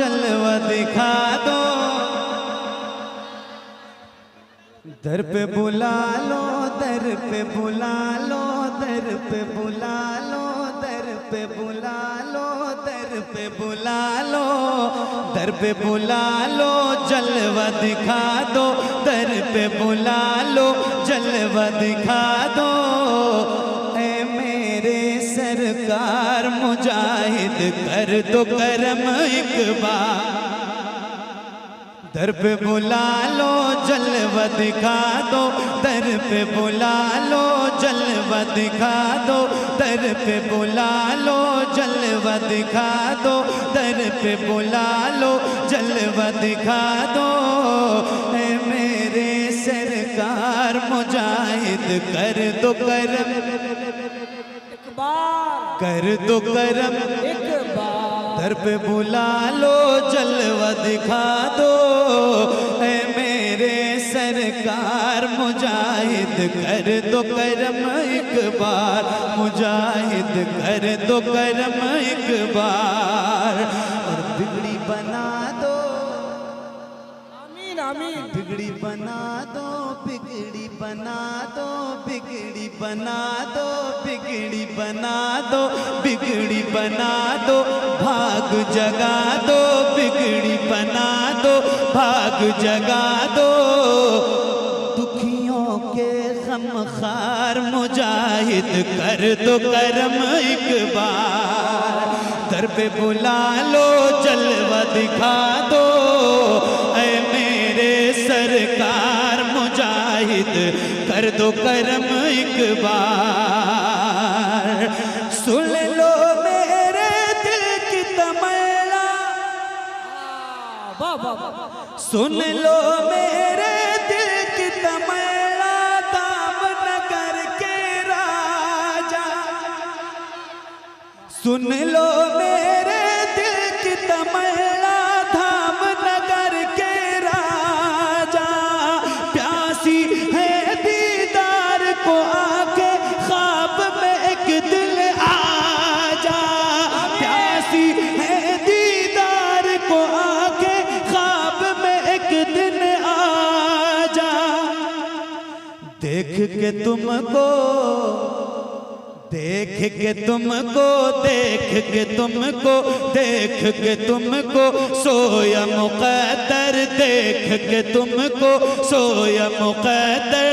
जलवा दिखा दो, दर पे बुला लो, दर पे बुला लो, दर पे बुला लो, दर पे बुला लो, दर पे बुला लो, दर पे बुला लो, जलवा दिखा दो, दर पे बुला लो, जलवा दिखा दो। ऐ मेरे सरकार मुजाहिद कर दो करम एक बार, दर पे बुला लो, जलवा दिखा दो, दर पे बुला लो, जलवा दिखा दो, दर पे बुला लो, जलवा दिखा दो, दर पे बुला लो, जलवा दिखा दो। ऐ मेरे सरकार मुजाहिद कर दो करम, कर दो करम, दर पे बुला लो, जलवा दिखा दो। ऐ मेरे सरकार मुजाहिद कर दो करम एक बार, मुजाहिद कर दो करम एक बार, और बिगड़ी बना दो, आमीन आमीन, बिगड़ी बना दो, बिगड़ी बना दो, बिगड़ी बना दो, बिगड़ी बना दो, बिगड़ी बना दो, भाग जगा दो, बिगड़ी बना दो, भाग जगा दो। दुखियों के गमखार मुजाहिद कर दो करम एक बार, दर पे बुला लो, जलवा दिखा दो। ऐ मेरे सरकार मुजाहिद कर दो करम एक बार, सुन लो मेरे दिल की तमन्ना, सुन लो मेरे दिल की तमन्ना, दामनगर के राजा, सुन लो मेरे दिल की तमन्ना, धामनगर के राजा, प्यासी है दीदार को आके ख्वाब में एक दिल आजा, प्यासी है दीदार को आके ख्वाब में एक दिन आजा। देख के तुमको, देख के तुमको, देख के तुमको, देख के तुमको सोया मुक़द्दर, देख के तुमको सोया मुक़द्दर,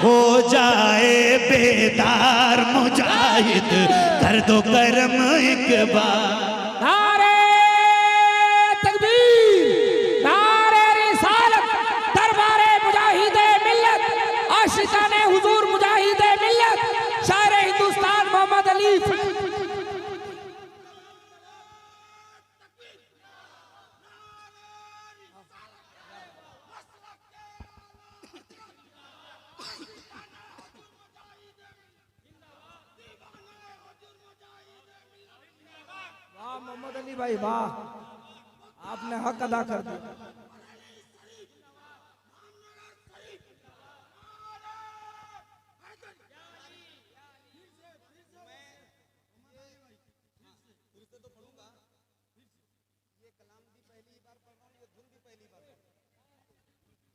हो जाए बेदार मुजाहिद कर दो करम एक बार। नारे तकबीर, नारे रिसालत, दरबारे मुजाहिदे मिल्लत, आशिकाने हुजूर मुजाहिदे मिल्लत, शायर हिंदुस्तान मोहम्मद अली। वाह मोहम्मद अली भाई वाह, आपने हक अदा कर दिया।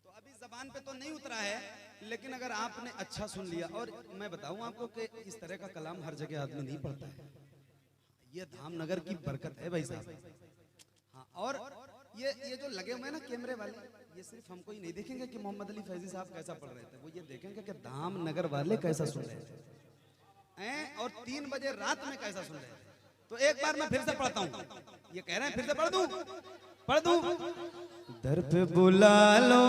तो अभी जबान पे तो नहीं उतरा है, लेकिन अगर आपने अच्छा सुन लिया, और मैं बताऊं आपको कि इस तरह का कलाम हर जगह आदमी नहीं पढ़ता है, ये धामनगर की बरकत है भाई साहब। हाँ, और ये जो लगे हुए हैं ना कैमरे वाले, ये सिर्फ हमको ही नहीं देखेंगे कि मोहम्मद अली फैजी साहब कैसा पढ़ रहे थे, वो ये देखेंगे कि धामनगर वाले कैसा सुन रहे थे, और 3 बजे रात में कैसा सुन रहे थे। तो एक बार मैं फिर से पढ़ता हूँ, ये कह रहे हैं फिर से पढ़ दूं, पढ़ दूं। दर पे बुला लो,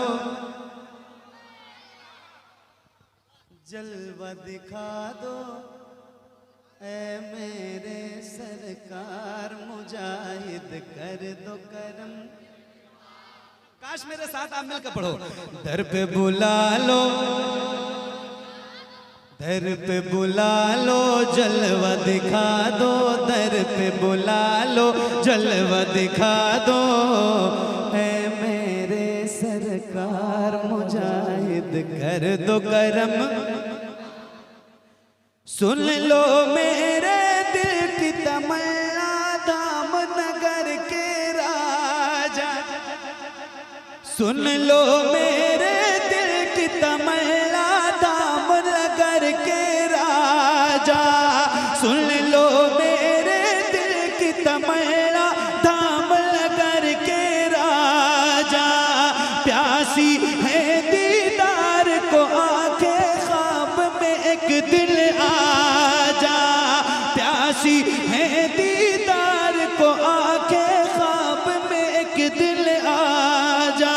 जलवा दिखा दो, ऐ मेरे सरकार मुजाहिद कर दो करम। काश मेरे साथ आप मिलकर पढ़ो। दर पे बुला लो, दर पे बुला लो, जलवा दिखा दो, दर पे बुला लो, जलवा दिखा दो। ऐ मेरे सरकार मुजाहिद कर दो करम। सुन लो मेरे दिल की तमन्ना, दामनगर के राजा। सुन लो मेरे दिल की तमन्ना दामन करके राजा, सुन लो मेरे दिल की तमन्ना दामन करके राजा, प्यासी है दीदार को आंखें ख्वाब में एक दिल आजा, प्यासी है दीदार को आंखें ख्वाब में एक दिल आजा,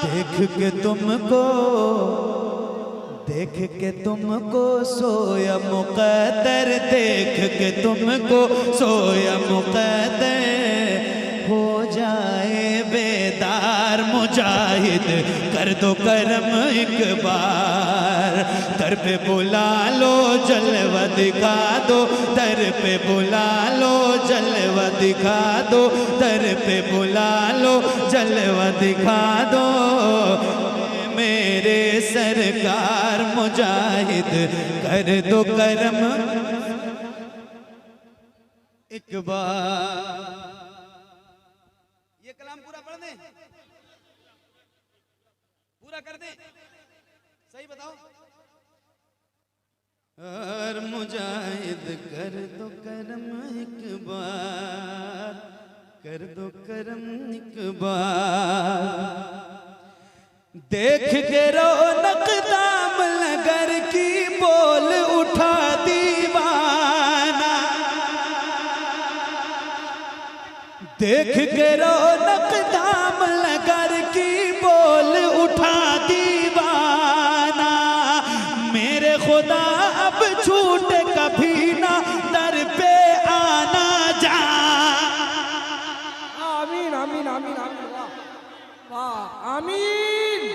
देख के तुमको, देख के तुमको सोया मुक़द्दर, देख के तुमको सोया मुक़द्दर, हो जाए बेदार मुजाहिद कर दो करम एक बार, दर पे बुला लो जलवा दिखा दो, दर पे बुला लो जलवा दिखा दो, दर पे बुला लो जलवा दिखा दो, मेरे सरकार मुजाहिद कर दो करम एक बार। ये कलाम पूरा पढ़ दें, पूरा कर दें, सही बताओ। और मुजाहिद कर दो करम एक बार, कर दो करम एक बार, देख के रौनक दामन नगर की बोल उठा दीवाना, देख के रौनक दामन नगर की बोल उठा दीवाना, मेरे खुदा अब छूटे कभी ना दर पे आना जा। आमीन आमीन आमीन आमीन, वाह वाह आमीन।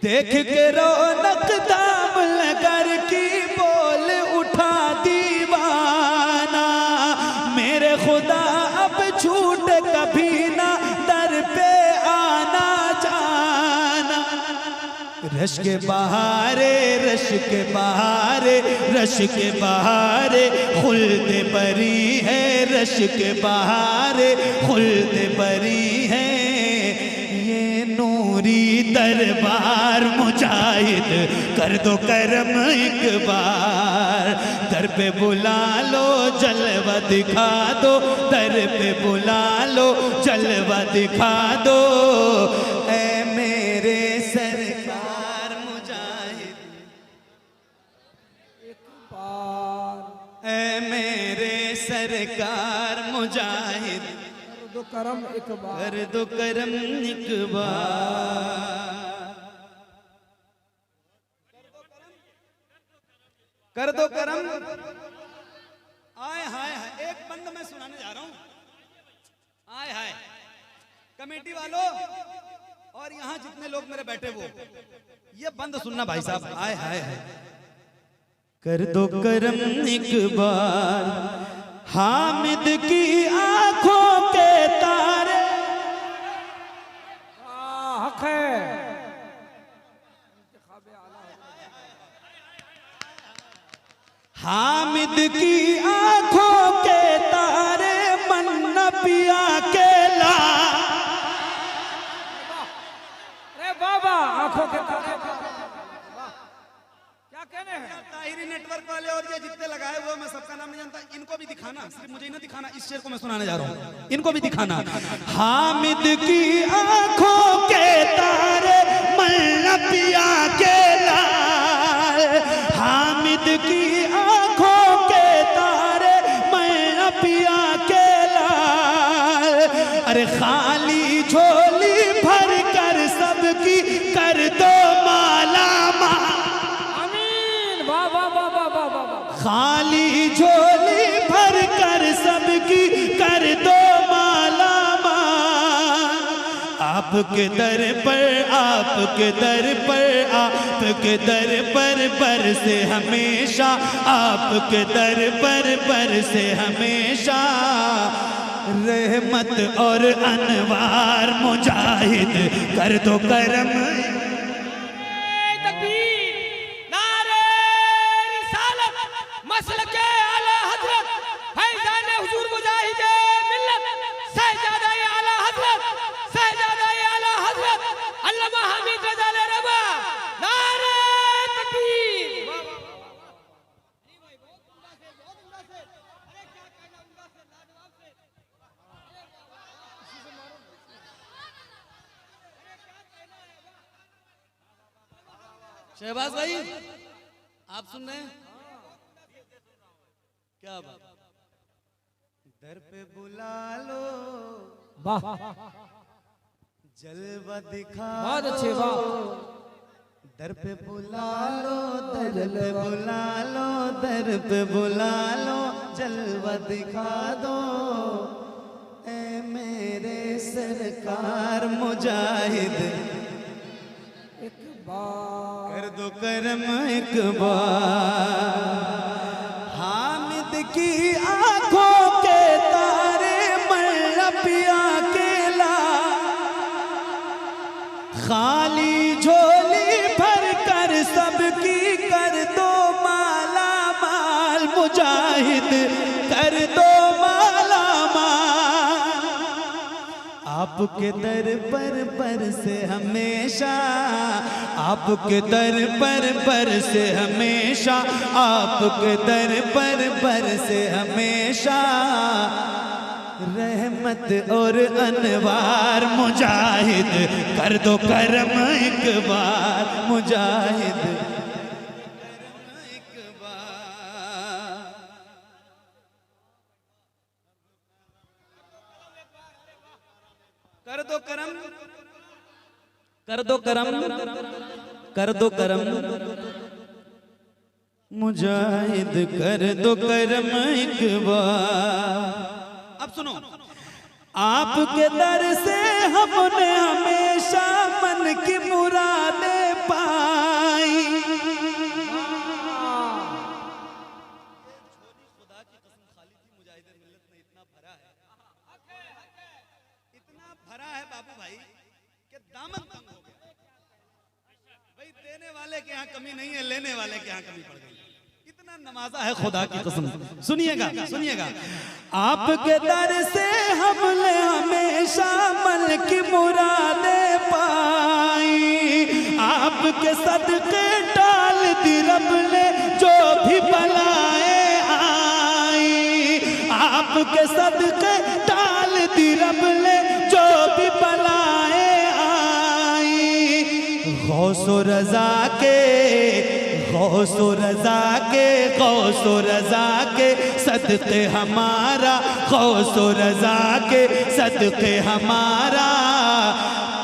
देख के रौनक दामन नगर की बोल उठा दीवाना, मेरे खुदा अब छूट कभी ना दर पे आना जाना, रश के बहारे रश के बहारे रश के बहारे खुल्द बरी है, रश के बहारे खुल्द बरी है, नूरी दरबार मुजाहिद कर दो करम एक बार, दर पे बुला लो जलवा दिखा दो, दर पे बुला लो जलवा दिखा दो, ऐ मेरे सरकार मुजाहिद एक बार, ऐ मेरे सरकार मुजाहिद कर दो करम एक बार, कर दो करम एक बार, कर दो करम। आय हाय हाय, एक बंद मैं सुनाने जा रहा हूं। आय हाय कमेटी वालों और यहां जितने लोग मेरे बैठे वो, ये बंद सुनना भाई साहब। आय हाय हाय, कर दो करम एक बार, हामिद की आंखों के तारे, हक है। हामिद की आंखों के तारे मन्ना पिया के ला, अरे बाबा आंखों के तारे, क्या कहने हैं। ताहिरी नेटवर्क वाले और ये जितने लगाए हुए, मैं सबका नाम नहीं जानता, इनको भी दिखाना, सिर्फ मुझे ही ना दिखाना, इस शेर को मैं सुनाने जा रहा हूँ, इनको भी दिखाना। हामिद की आंखों के तारे मन्ना पिया के लाल, हामिद की आंखों के तारे मन्ना पिया के लाल, अरे खाली झोली भर कर सबकी कर दो माला माल, खाली झोली भर कर सबकी कर दो माला माल, आपके दर पर आपके दर पर आपके दर पर से हमेशा, आपके दर पर से हमेशा रहमत और अनवार मुजाहिद कर दो करम। शहबाज भाई आप सुन रहे हैं? क्या बात। दर पे बुला लो वाह जलवा दिखा बहुत अच्छे वाह दर पे बुला लो दर पे बुला लो दर पे बुला लो जलवा दिखा दो ए मेरे सरकार मुजाहिद एक बार कर दो करम एक बार हामिद की आंखों के तारे मैं पिया केला खाली झोली भर कर सबकी कर दो माला माल मुजाहिद कर दो माला माल आपके दर पर से हमेशा आपके दर पर से हमेशा आपके दर पर से हमेशा रहमत और अनवार मुजाहिद कर दो करम एक बार मुजाहिद करम एक बार कर दो करम कर दो करम कर दो करम मुजाहिद कर दो करम एक बार। अब सुनो आपके दर से हमने हमेशा मन की मुरादें पाई खुदा की कसम खाली थी मुजाहिद मिल्लत में इतना भरा है बाबू भाई कि दामन तंग हो गया भाई देने वाले के यहाँ कमी नहीं है लेने वाले के यहाँ कमी पड़ गई इतना नवाजा है खुदा की कसम। सुनिएगा सुनिएगा आपके दर से हमने हमेशा मन की मुरादें पाई आपके सदके टाल दी रब ने जो भी बलाए आई आपके सदके टाल दी रब ने जो भी बलाए आई गौसो रजा के गौसो रजा के गौसो रजा के सदके हमारा गौसो रजा के सदके हमारा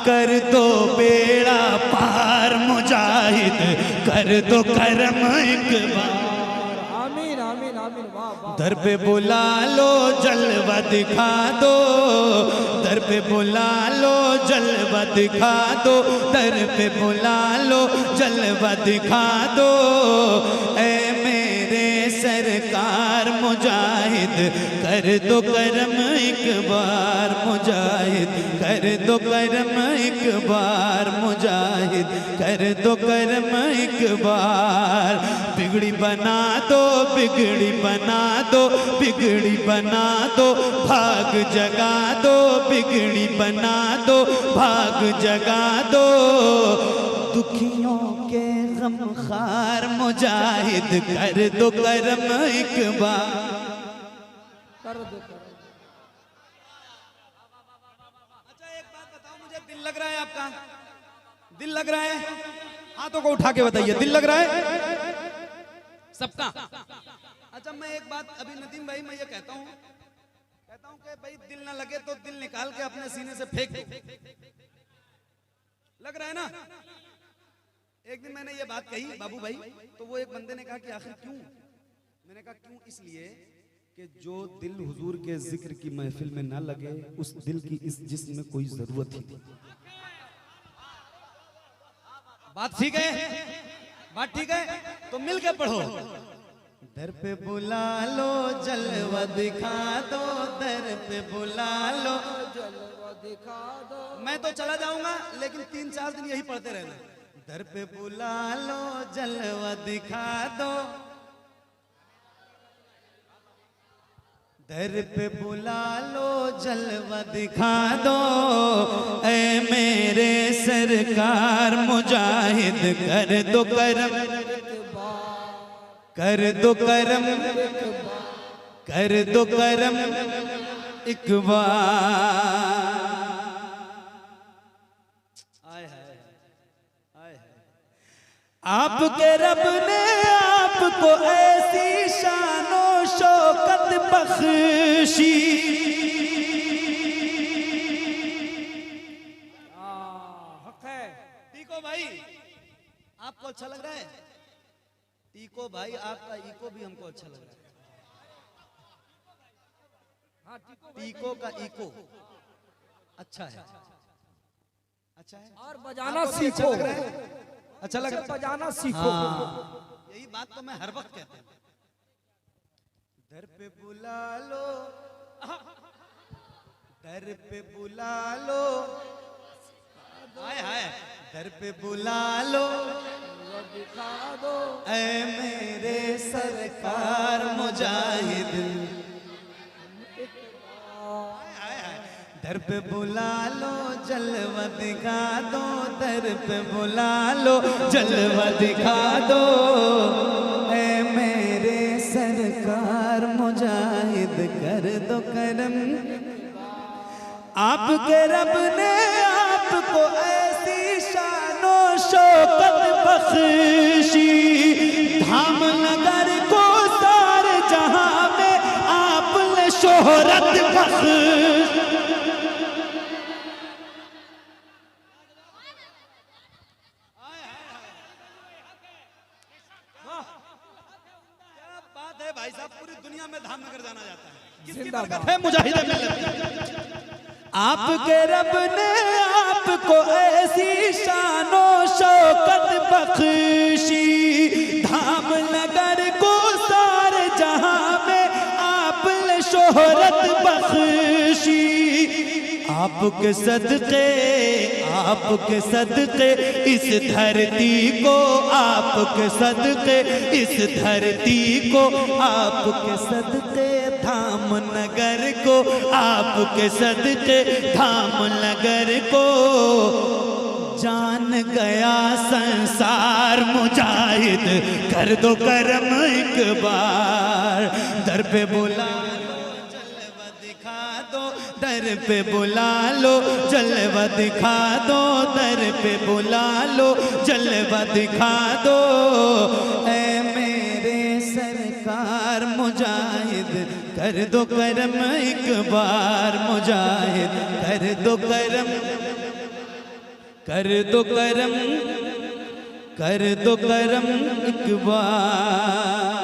कर दो बेड़ा पार मुजाहिद कर दो करम एक बार। आमीन आमीन आमीन वाह वाह दर पे बुला लो जलवा दिखा दो दर पे बुला लो जलवा दिखा दो दर पे बुला लो जलवा दिखा दो ए मेरे सरकार मुजाहिद कर दो करम एक बार मुजाहिद कर दो करम एक बार मुजाहिद कर दो करम एक बार बिगड़ी बना दो बिगड़ी बना दो बिगड़ी बना दो भाग जगा दो बिगड़ी बना दो भाग जगा दो दुखियों के गमखार मुजाहिद कर दो करम एक बार कर दो अच्छा एक बात बताओ मुझे दिल लग रहा है आपका दिल लग रहा है हाथों को उठा के बताइए दिल लग रहा है सबका। अच्छा मैं एक बात अभी नदीम भाई मैं ये कहता हूँ कि भाई दिल ना लगे तो दिल निकाल के अपने सीने से फेंक दो लग रहा है ना। एक दिन मैंने ये बात कही बाबू भाई तो वो एक बंदे ने कहा कि आखिर क्यों मैंने कहा क्यों इसलिए कि जो दिल हुजूर के जिक्र की महफिल में ना लगे उस दिल की इस जिस्म में कोई जरूरत ही नहीं। बात ठीक है बात ठीक है तो मिल के पढ़ो दर पे बुला लो जलवा दिखा दो दर पे बुला लो जलवा दिखा दो। मैं तो चला जाऊंगा लेकिन 3-4 दिन यही पढ़ते रहना दर पे बुला लो जलवा दिखा दो दर पे बुला लो जलवा दिखा दो ए मेरे सरकार मुजाहिद कर दो करम कर दो करम कर दो करम एक बार। आय हाय आय हाय आपके रब ने आपको ऐसी शानो शौकत बख्शी। हक है। टीको भाई, आपको अच्छा लग रहा है? टीको भाई, आपका इको भी हमको अच्छा लग रहा है। हाँ, टीको का इको अच्छा है, अच्छा है। और बजाना आपको भी सीखो। अच्छा लग रहा है? अच्छा लग रहा है? बजाना सीखो। हाँ, यही बात तो मैं हर वक्त कहता हूँ। दर पे बुला लो, दर पे बुला लो, हाय हाय, दर पे बुला लो, दिखा दो ऐ मेरे सरकार मुजाहिद। दर पे बुला लो, जलवा दिखा दो, दर पे बुला लो, जलवा दिखा दो, ऐ मेरे सरकार मुजाहिद कर दो करम। आपके रब ने आपको ऐसी शानो शौकत बख्शी, धाम नगर को सारे जहां में आपने शोहरत बख्शी। क्या बात है भाई साहब, पूरी दुनिया में धामनगर जाना जाता है। किसकी जिंदाबाद। बरकत है? मुजाहिद मिल्लत। आपके रब ने आपको ऐसी शानो शौकत बख्शी, धाम नगर को सारे जहां में आपने शोहरत बख्शी। आपके सदके, आपके सदके इस धरती को, आपके सदके इस धरती को, आपके सदके धाम नगर को, आपके सदके धाम नगर को जान गया संसार मुजाहिद कर दो करम एक बार। दर पे बुला लो, जलवा दिखा दो, दर पे बुला लो, जलवा दिखा दो, दर पे बुला लो, जलवा दिखा दो, ऐ मेरे सरकार मुजाहिद कर दो करम एक बार। मुजाहिद कर दो करम, कर दो करम, कर दो करम एक बार।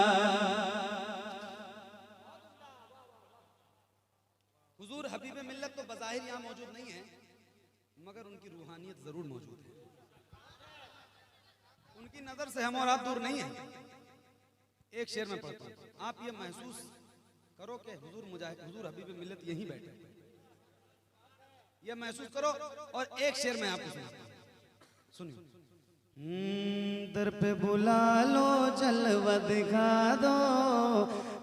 हुजूर हबीब मिल्लत तो बज़ाहिर यहाँ मौजूद नहीं है, मगर उनकी रूहानियत जरूर मौजूद है। उनकी नजर से हम और आप दूर नहीं हैं। एक शेर में पढ़ता हूँ, आप ये महसूस करो कि हुजूर मुजाहिद, हुजूर हबीब मिल्लत यहीं बैठे। ये महसूस करो और एक शेर में आपको सुनाता हूं, सुनिए। दर पे बुला लो, जलवा दिखा दो,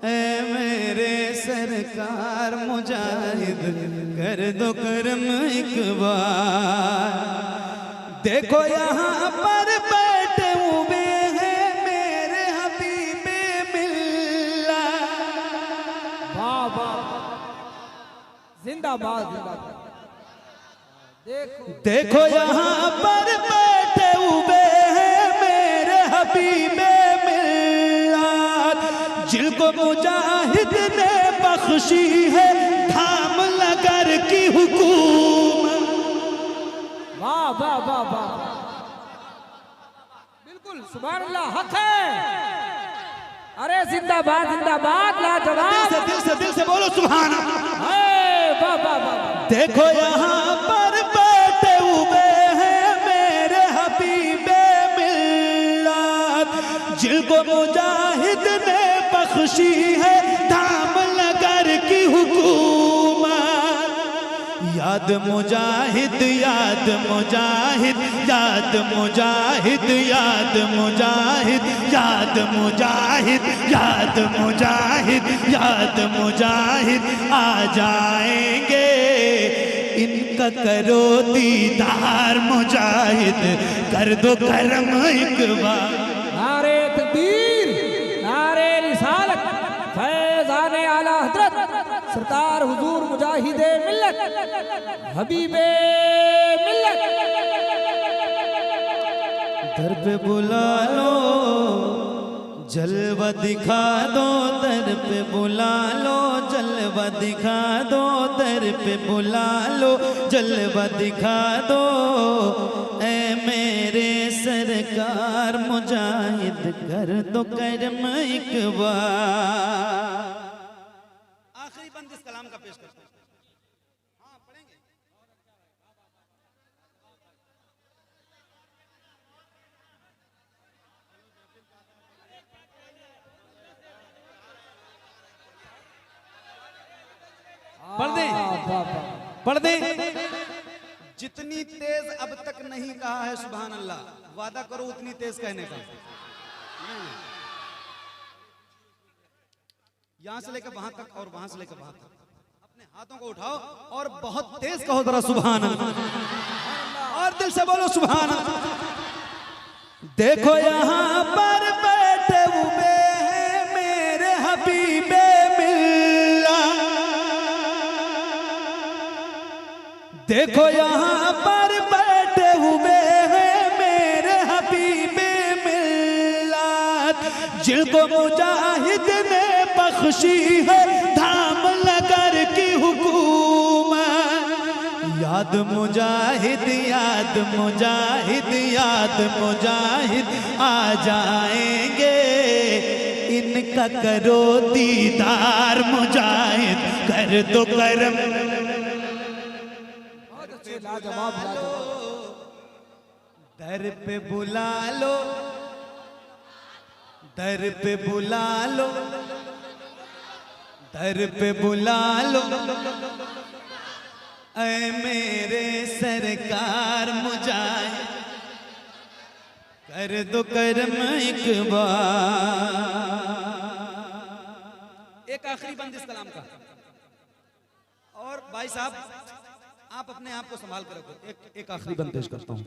ऐ मेरे सरकार मुजाहिद कर दो करम एक बार। देखो यहाँ पर बैठे हुए हैं मेरे हबीबे मिल्लत। वाह वाह, जिंदाबाद जिंदाबाद। देखो देखो यहाँ पर बैठे हुए हैं मेरे हबीबे मिल्लत, जिनको मुजाहिद ने बख्शी है धाम नगर की हुकूमत। वाह वाह वाह वाह, बिल्कुल सुभान अल्लाह, हक है। अरे जिंदाबाद जिंदाबाद, लाजवाब। दिल से बोलो सुभान अल्लाह। वाह वाह वाह। देखो यहाँ पर बैठे हुए हैं मेरे हबीबे मिल्लत, जिनको मुजाहिद ने बख्शी है धाम नगर की हुकूमत। याद मुजाहिद, याद मुजाहिद, याद मुजाहिद, याद मुजाहिद, याद मुजाहिद, याद मुजाहिद, याद मुजाहिद आ जाएंगे, इनका करो दीदार मुजाहिद कर दो करम एक बार। नारे तकबीर, नारे रिसालत, फैज़ाने आला हज़रत सरकार हुजूर मुजाहिदे मिल्लत हबीबे मिल्लत। दर पे बुला लो जलवा दिखा दो, दर पे बुला लो जलवा दिखा दो, दर पे बुला लो जलवा दिखा दो। ऐ मेरे सरकार मुजाहिद कर दो करम एक बार। आखिरी बंद इस कलाम का पेश करते हैं। हाँ पढ़ेंगे। पढ़ दें, पढ़ दें। जितनी तेज अब तक नहीं कहा है सुभान अल्लाह, वादा करो उतनी तेज कहने का। यहां से लेकर वहां तक और वहां से लेकर वहां तक अपने हाथों को उठाओ और बहुत तेज कहो जरा सुभान अल्लाह, और दिल से बोलो सुभान अल्लाह। देखो यहां पर बैठे हुए हैं मेरे हबीबे मिल्लत, देखो यहाँ पर बैठे हुए हैं मेरे हबीबे मिल्लत, जिनको मुजाहिद ने बख्शी है धाम नगर की हुकूमत। याद मुजाहिद याद मुजाहिद याद मुजाहिद आ जाएंगे, इनका करो दीदार मुजाहिद कर दो करम। लाजवाब लाजवाब। दर पे बुला लो, दर पे बुला लो, दर पे बुला लो, ऐ मेरे सरकार मुजाहिद कर दो करम एक बार। एक आखिरी बंद इस कलाम का। और भाई साहब आप अपने आप को संभाल कर रखो। एक आखिरी बंद पेश करता हूं।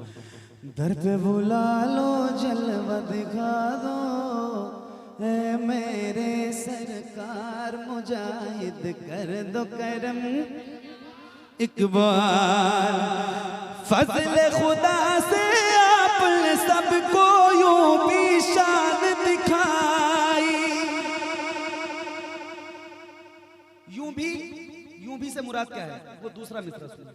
दर पे बुला लो जलवा दिखा दो, ऐ मेरे सरकार मुजाहिद कर दो करम एक बार। फजल खुदा से आपने सबको यूं भी शान दिखाई। यूं भी से मुराद क्या है वो दूसरा मिसरा सुनिए।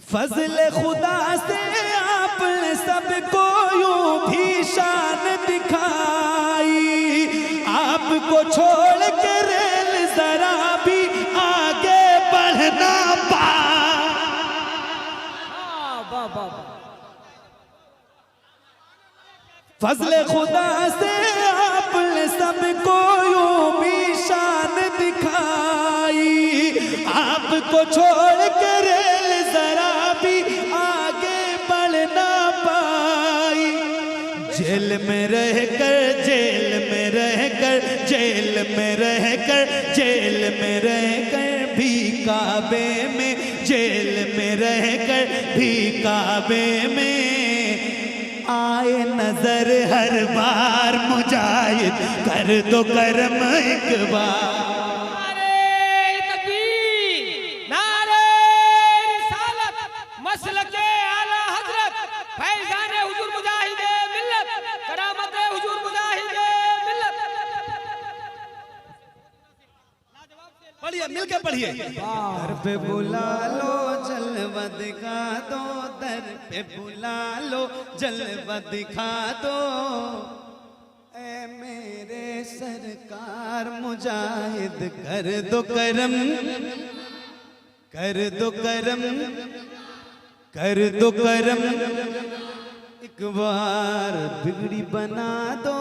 फजल खुदा से आपने सबको यूं भी शान दिखाई, आपको छोड़ के रेल जरा भी आगे बढ़ना फजल खुदा से आपने सबको यूं भी शान दिखाई, आपको छोड़ के रेल जरा भी आगे बढ़ना पाई। जेल में रहकर जेल में रहकर जेल में रहकर जेल में रहकर भी काबे में, जेल में रहकर भी काबे में आए नजर हर बार मुजाहिद कर दो करम एक बार। पढ़िए मिलके पढ़िए। दर पे बुला लो जलवा दिखा दो, दर पे बुला लो जलवा दिखा दो, ऐ मेरे सरकार मुजाहिद कर दो करम, कर दो करम, कर दो करम एक बार। बिगड़ी बना दो,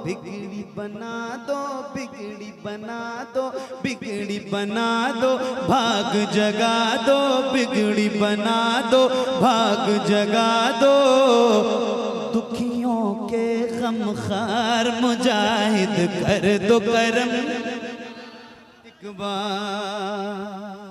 बिगड़ी बना दो, बिगड़ी बना दो, बिगड़ी बना दो, भाग जगा दो, बिगड़ी बना दो, भाग जगा दो। दुखियों के गमखार मुजाहिद कर दो करम एक बार।